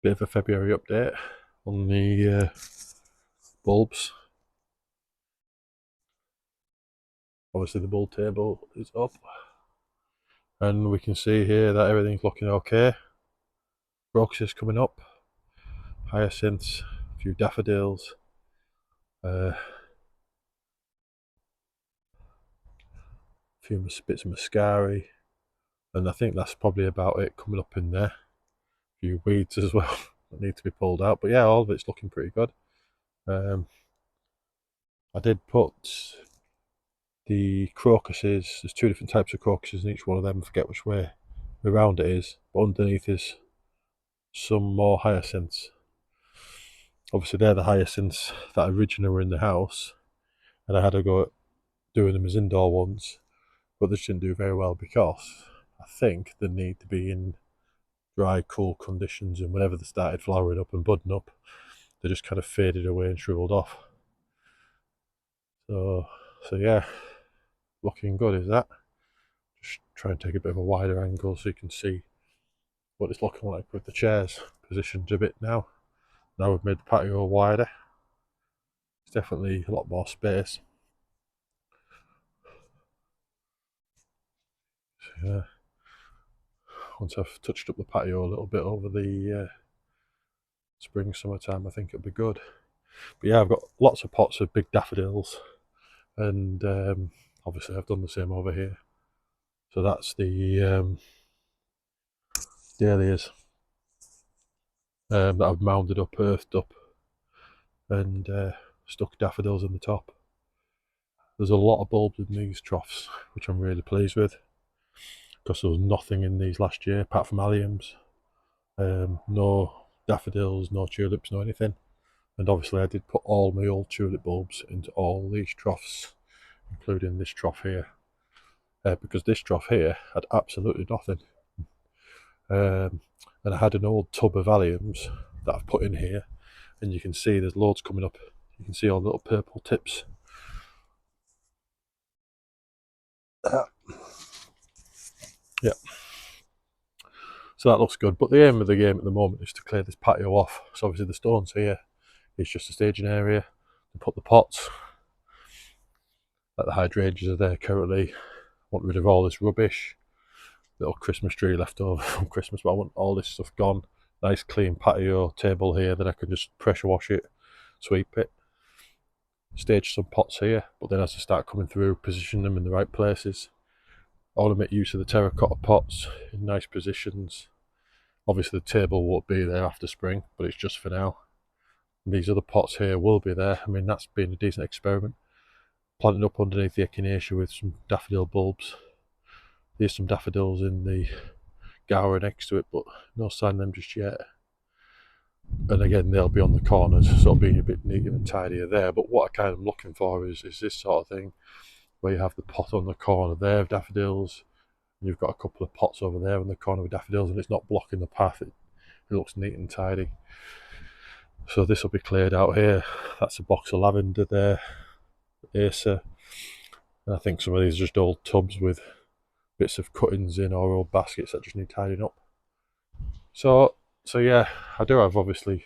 Bit of a February update on the bulbs. Obviously the bulb table is up and we can see here that everything's looking okay. Crocuses coming up, hyacinths, a few daffodils, a few bits of muscari, and I think that's probably about it coming up in there. A few weeds as well that need to be pulled out, but yeah, all of it's looking pretty good. I did put the crocuses, there's two different types of crocuses in each one of them, I forget which way around it is, but underneath is some more hyacinths. Obviously they're the hyacinths that originally were in the house, and I had to go at doing them as indoor ones, but they just didn't do very well because I think they need to be in dry, cool conditions, and whenever they started flowering up and budding up, they just kind of faded away and shriveled off. So yeah, looking good is that. Just try and take a bit of a wider angle so you can see what it's looking like with the chairs positioned a bit now. Now we've made the patio wider. It's definitely a lot more space. So, yeah. Once I've touched up the patio a little bit over the spring, summertime, I think it'll be good. But yeah, I've got lots of pots of big daffodils, and obviously I've done the same over here. So that's the dahlias that I've mounded up, earthed up, and stuck daffodils in the top. There's a lot of bulbs in these troughs, which I'm really pleased with, because there was nothing in these last year apart from alliums. No daffodils, no tulips, no anything. And obviously I did put all my old tulip bulbs into all these troughs, including this trough here, because this trough here had absolutely nothing. And I had an old tub of alliums that I've put in here, and you can see there's loads coming up. You can see all the little purple tips. Yeah, so that looks good. But the aim of the game at the moment is to clear this patio off. So obviously the stones here is just a staging area to put the pots. Like the hydrangeas are there currently. Want rid of all this rubbish. Little Christmas tree left over from Christmas, but I want all this stuff gone. Nice clean patio table here that I can just pressure wash it, sweep it. Stage some pots here, but then as I start coming through, position them in the right places. I want to make use of the terracotta pots in nice positions. Obviously the table won't be there after spring, but it's just for now. And these other pots here will be there. I mean, that's been a decent experiment. Planting up underneath the echinacea with some daffodil bulbs. There's some daffodils in the gower next to it, but no sign of them just yet. And again, they'll be on the corners, sort of being a bit neater and tidier there. But what I kind of am looking for is this sort of thing where you have the pot on the corner there of daffodils, and you've got a couple of pots over there in the corner with daffodils, and it's not blocking the path. It looks neat and tidy. So this will be cleared out here. That's a box of lavender there, Acer. And I think some of these are just old tubs with bits of cuttings in or old baskets that just need tidying up. So yeah, I do have obviously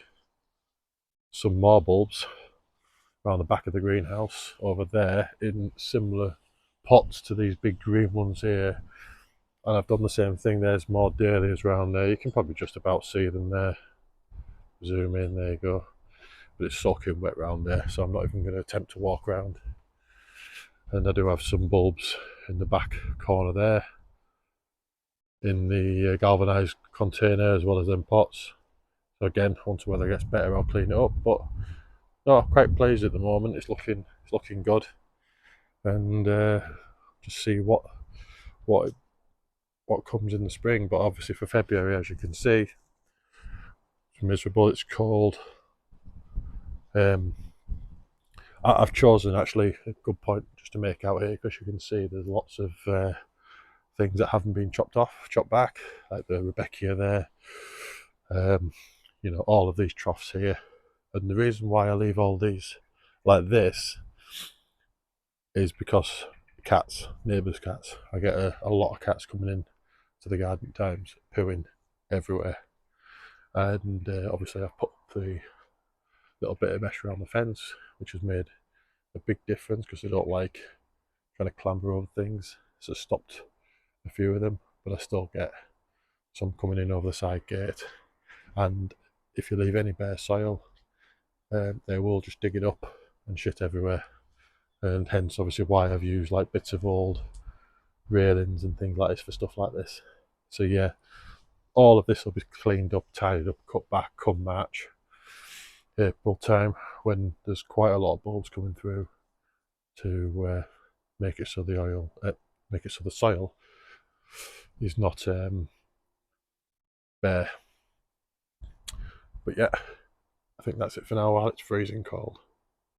some more bulbs around the back of the greenhouse over there in similar pots to these big green ones here. And I've done the same thing. There's more dahlias around there. You can probably just about see them there. Zoom in, there you go. But it's soaking wet around there, so I'm not even going to attempt to walk around. And I do have some bulbs in the back corner there, in the galvanised container as well as them pots. So again, once the weather gets better, I'll clean it up. But no, I'm quite pleased at the moment. It's looking good, and just see what comes in the spring. But obviously for February, as you can see, it's miserable. It's cold. I've chosen actually a good point just to make out here, because you can see there's lots of things that haven't been chopped back, like the Rudbeckia there. All of these troughs here. And the reason why I leave all these like this is because cats, neighbours' cats. I get a lot of cats coming in to the garden at times, pooing everywhere. And obviously I've put the little bit of mesh around the fence, which has made a big difference because I don't like trying to clamber over things. So stopped a few of them, but I still get some coming in over the side gate. And if you leave any bare soil, they will just dig it up and shit everywhere. And hence, obviously, why I've used like bits of old railings and things like this for stuff like this. So yeah, all of this will be cleaned up, tidied up, cut back come March, April time, when there's quite a lot of bulbs coming through to make it so make it so the soil is not bare. But yeah, I think that's it for now while it's freezing cold.